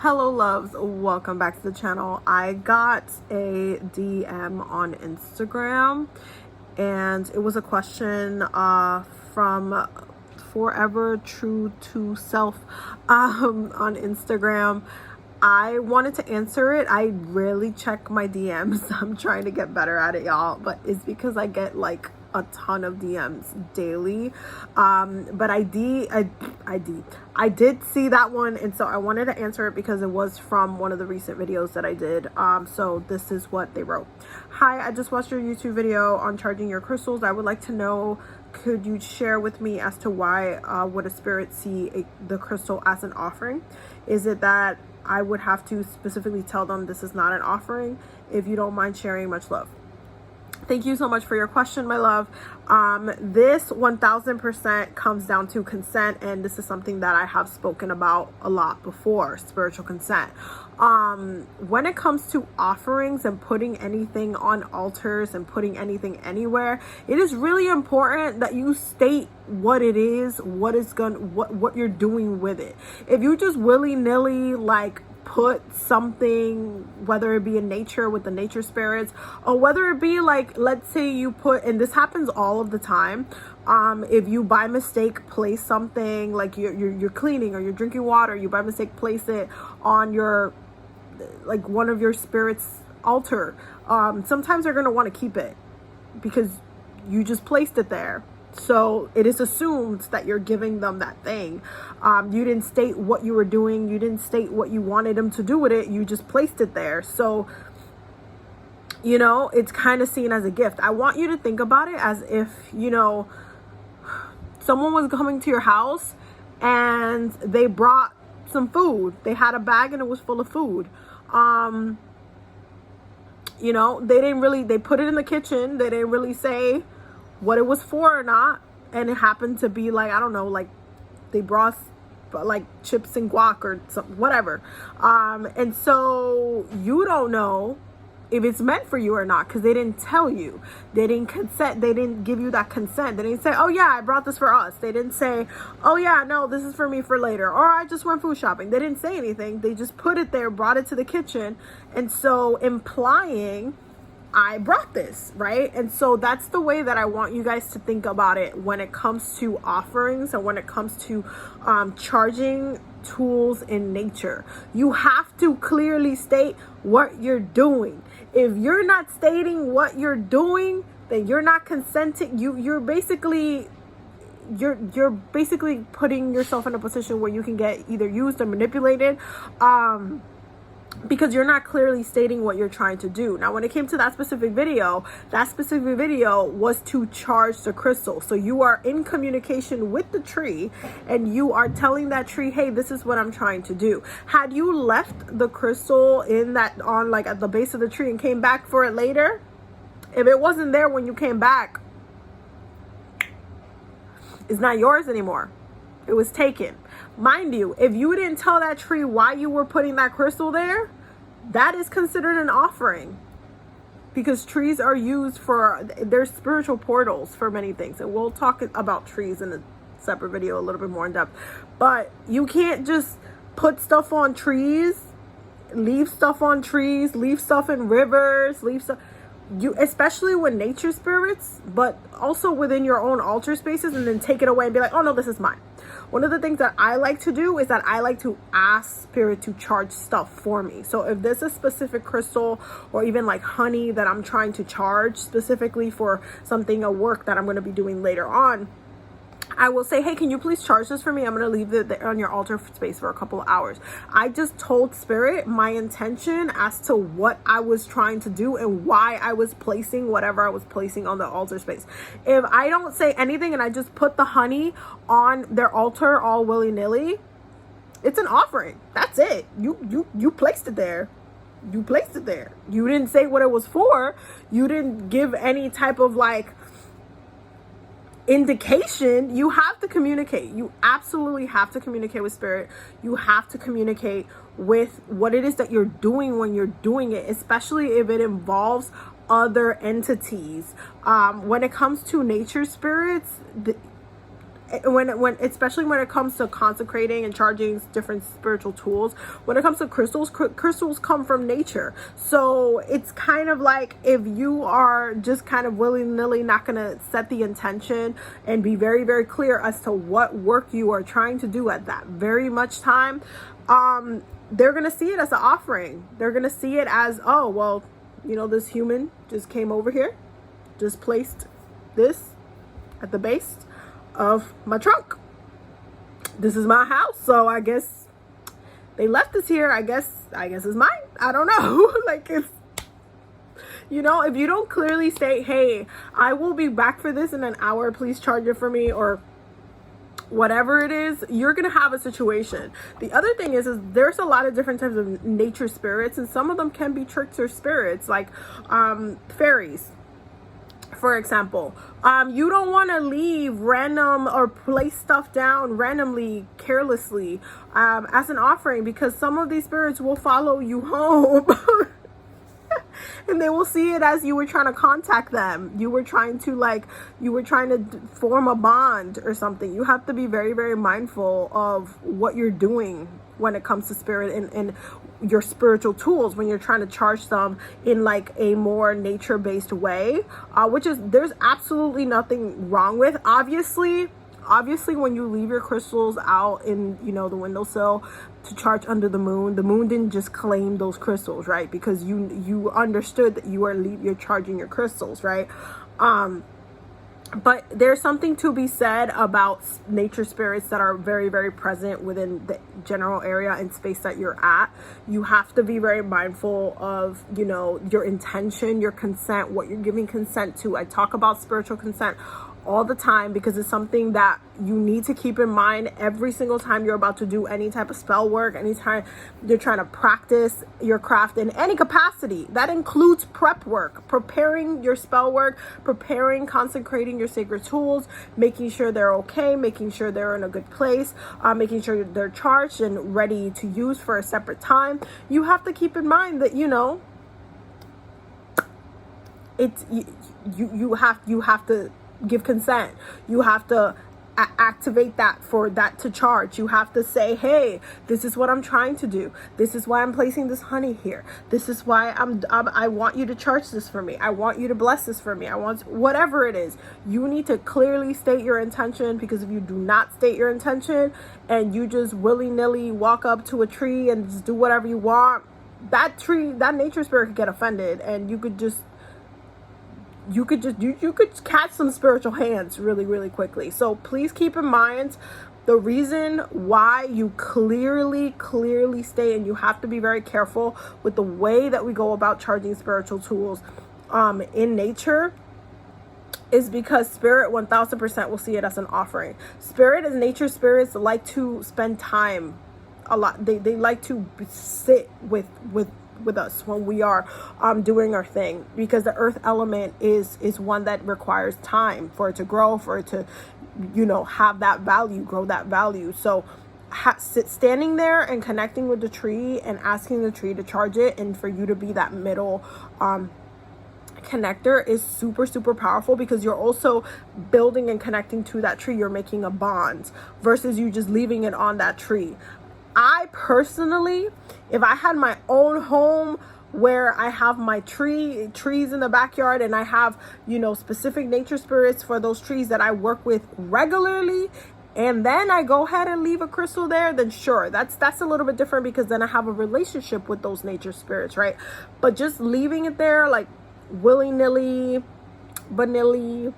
Hello loves, welcome back to the channel. I got a DM on Instagram and it was a question from Forever True to Self on Instagram. I wanted to answer it. I rarely check my DMs. I'm trying to get better at it, y'all, but it's because I get like a ton of DMs daily. But I did see that one, and so I wanted to answer it because it was from one of the recent videos that I did. So this is what they wrote. Hi, I just watched your YouTube video on charging your crystals. I would like to know, could you share with me as to why would a spirit see the crystal as an offering? Is it that I would have to specifically tell them this is not an offering? If you don't mind sharing, much love. Thank you so much for your question, my love. This 1000% comes down to consent, and this is something that I have spoken about a lot before, spiritual consent. When it comes to offerings and putting anything on altars and putting anything anywhere, it is really important that you state what it is, what you're doing with it. If you just willy-nilly like put something, whether it be in nature with the nature spirits, or whether it be like, let's say you put, and this happens all of the time, if you by mistake place something like you're cleaning or you're drinking water, you by mistake place it on your, like one of your spirits' altar, sometimes they're going to want to keep it because you just placed it there. So it is assumed that you're giving them that thing. You didn't state what you were doing. You didn't state what you wanted them to do with it. You just placed it there. So, you know, it's kind of seen as a gift. I want you to think about it as if, you know, someone was coming to your house and they brought some food. They had a bag and it was full of food. You know, they put it in the kitchen. They didn't really say what it was for or not, and it happened to be like, I don't know, like they brought like chips and guac or something, whatever, and so you don't know if it's meant for you or not because they didn't tell you. They didn't consent. They didn't give you that consent. They didn't say, oh yeah, I brought this for us. They didn't say, oh yeah, no, this is for me for later, or I just went food shopping. They didn't say anything. They just put it there, brought it to the kitchen, and so implying I brought this, right? And so that's the way that I want you guys to think about it when it comes to offerings and when it comes to charging tools in nature. You have to clearly state what you're doing. If you're not stating what you're doing, then you're not consenting. You're basically putting yourself in a position where you can get either used or manipulated, because you're not clearly stating what you're trying to do. Now, when it came to that specific video was to charge the crystal. So you are in communication with the tree and you are telling that tree, hey, this is what I'm trying to do. Had you left the crystal in that, on like at the base of the tree and came back for it later, if it wasn't there when you came back, it's not yours anymore. It was taken. Mind you, if you didn't tell that tree why you were putting that crystal there, that is considered an offering, because trees are used for, they're spiritual portals for many things. And we'll talk about trees in a separate video a little bit more in depth. But you can't just put stuff on trees, leave stuff on trees, leave stuff in rivers, leave stuff. You, especially with nature spirits, but also within your own altar spaces, and then take it away and be like, oh no, this is mine. One of the things that I like to do is that I like to ask spirit to charge stuff for me. So if there's a specific crystal or even like honey that I'm trying to charge specifically for something, a work that I'm going to be doing later on, I will say, hey, can you please charge this for me? I'm going to leave it on your altar space for a couple of hours. I just told spirit my intention as to what I was trying to do and why I was placing whatever I was placing on the altar space. If I don't say anything and I just put the honey on their altar all willy-nilly, it's an offering. That's it. You placed it there. You placed it there. You didn't say what it was for. You didn't give any type of like indication. You have to communicate. You absolutely have to communicate with spirit. You have to communicate with what it is that you're doing when you're doing it, especially if it involves other entities. When it comes to nature spirits, when especially when it comes to consecrating and charging different spiritual tools, when it comes to crystals, crystals come from nature. So it's kind of like, if you are just kind of willy-nilly not going to set the intention and be very, very clear as to what work you are trying to do at that very much time, they're going to see it as an offering. They're going to see it as, oh, well, you know, this human just came over here, just placed this at the base of my trunk. This is my house, so I guess they left this here. I guess it's mine. I don't know. Like, it's, you know, if you don't clearly say, hey, I will be back for this in an hour, please charge it for me, or whatever it is, you're gonna have a situation. The other thing is there's a lot of different types of nature spirits, and some of them can be trickster spirits, like fairies, for example. You don't want to leave random or place stuff down randomly, carelessly, as an offering, because some of these spirits will follow you home. And they will see it as you were trying to contact them. You were trying to form a bond or something. You have to be very, very mindful of what you're doing when it comes to spirit and your spiritual tools, when you're trying to charge them in like a more nature-based way, which is, there's absolutely nothing wrong with. Obviously when you leave your crystals out in, you know, the windowsill to charge under the moon didn't just claim those crystals, right? Because you understood that you're charging your crystals, right? But there's something to be said about nature spirits that are very, very present within the general area and space that you're at. You have to be very mindful of, you know, your intention, your consent, what you're giving consent to. I talk about spiritual consent all the time because it's something that you need to keep in mind every single time you're about to do any type of spell work, anytime you're trying to practice your craft in any capacity. That includes prep work, preparing your spell work, consecrating your sacred tools, making sure they're okay, making sure they're in a good place, making sure they're charged and ready to use for a separate time. You have to keep in mind that, you know, it's you have to give consent. You have to activate that for that to charge. You have to say, hey, this is what I'm trying to do. This is why I'm placing this honey here. This is why I want you to charge this for me. I want you to bless this for me. I want, whatever it is, you need to clearly state your intention, because if you do not state your intention and you just willy-nilly walk up to a tree and just do whatever you want, that nature spirit could get offended, and you could catch some spiritual hands really, really quickly. So please keep in mind the reason why you clearly state, and you have to be very careful with the way that we go about charging spiritual tools in nature, is because spirit 1000% will see it as an offering. Spirit and nature spirits like to spend time a lot. They like to sit with us when we are doing our thing, because the earth element is one that requires time for it to grow, for it to, you know, have that value, grow that value. So standing there and connecting with the tree and asking the tree to charge it, and for you to be that middle connector, is super, super powerful, because you're also building and connecting to that tree. You're making a bond versus you just leaving it on that tree. I personally, if I had my own home where I have my trees in the backyard, and I have, you know, specific nature spirits for those trees that I work with regularly, and then I go ahead and leave a crystal there, then sure, that's a little bit different, because then I have a relationship with those nature spirits, right? But just leaving it there like willy-nilly, vanilly,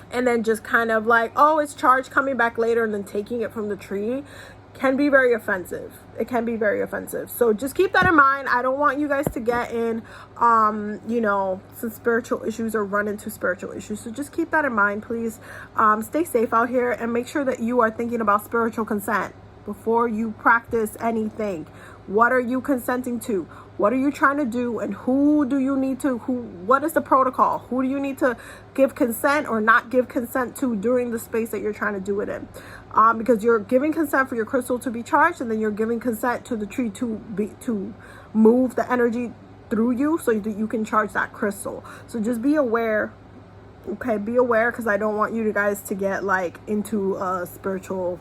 and then just kind of like, oh, it's charged, coming back later, and then taking it from the tree, can be very offensive. It can be very offensive. So just keep that in mind. I don't want you guys to get in, you know, some spiritual issues or run into spiritual issues. So just keep that in mind, please. Stay safe out here, and make sure that you are thinking about spiritual consent before you practice anything. What are you consenting to? What are you trying to do? And what is the protocol? Who do you need to give consent or not give consent to during the space that you're trying to do it in? Because you're giving consent for your crystal to be charged, and then you're giving consent to the tree to move the energy through you so that you can charge that crystal. So just be aware Okay, be aware, because I don't want you guys to get like into a spiritual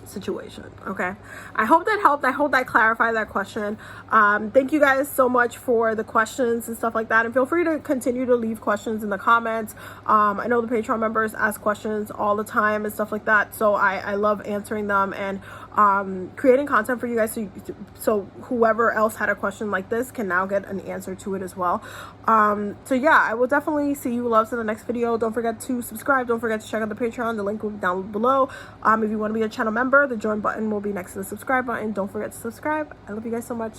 situation. Okay, I hope that helped. I hope that clarified that question. Thank you guys so much for the questions and stuff like that, and feel free to continue to leave questions in the comments. I know the Patreon members ask questions all the time and stuff like that, so I love answering them and creating content for you guys, so whoever else had a question like this can now get an answer to it as well. So yeah, I will definitely see you loves in the next video. Don't forget to subscribe. Don't forget to check out the Patreon. The link will be down below. If you want to be a channel member, the join button will be next to the subscribe button. Don't forget to subscribe. I love you guys so much.